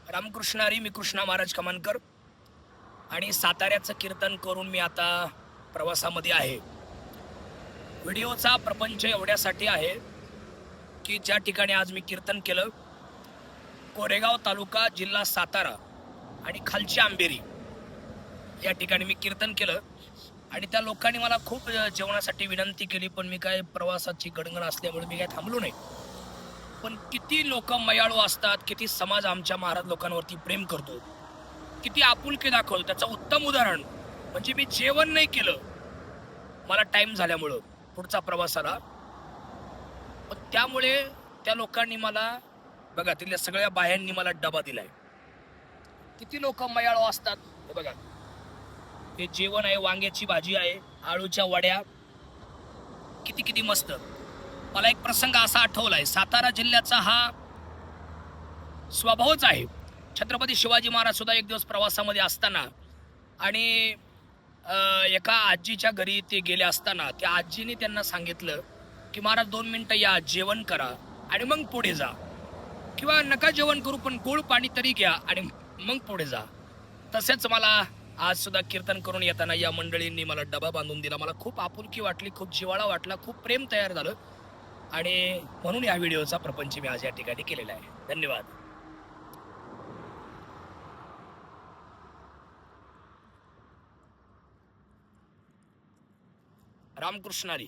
रामकृष्ण हरी. मी कृष्णा महाराज कमानकर आणि साताऱ्याचं कीर्तन करून मी आता प्रवासामध्ये आहे. व्हिडिओचा प्रपंच एवढ्यासाठी आहे की ज्या ठिकाणी आज मी कीर्तन केलं, कोरेगाव तालुका जिल्हा सातारा आणि खालची आंबेरी या ठिकाणी मी कीर्तन केलं आणि त्या लोकांनी मला खूप जेवणासाठी विनंती केली, पण मी काय प्रवासाची गडगड असल्यामुळे मी काय थांबलो नाही. पण किती लोक मयाळू असतात, किती समाज आमच्या महाराज लोकांवरती प्रेम करतो, किती आपुलकी दाखवतो. त्याचं उत्तम उदाहरण म्हणजे मी जेवण नाही केलं, मला टाइम झाल्यामुळं पुढचा प्रवासाला. पण त्यामुळे त्या लोकांनी मला, बघा, तिथल्या सगळ्या बायांनी मला डबा दिलाय. किती लोक मयाळू असतात. हे बघा, हे जेवण आहे, वांग्याची भाजी आहे, आळूच्या वड्या, किती किती मस्त. मला एक प्रसंग असा आठवलाय. सातारा जिल्ह्याचा हा स्वभावच आहे. छत्रपती शिवाजी महाराज सुद्धा एक दिवस प्रवासामध्ये असताना आणि एका आजीच्या घरी ते गेले असताना त्या आजीने त्यांना सांगितलं की महाराज 2 मिनिटं या, जेवण करा आणि मग पुढे जा, किंवा नका जेवण करू पण गोड पाणी तरी घ्या आणि मग पुढे जा. तसेच मला आज सुद्धा कीर्तन करून येताना या मंडळींनी मला डबा बांधून दिला. मला खूप आपुलकी वाटली, खूप जिव्हाळा वाटला, खूप प्रेम तयार झालं आणि म्हणून या व्हिडिओचा प्रपंच मी आज या ठिकाणी केलेला आहे. धन्यवाद. रामकृष्ण हरी.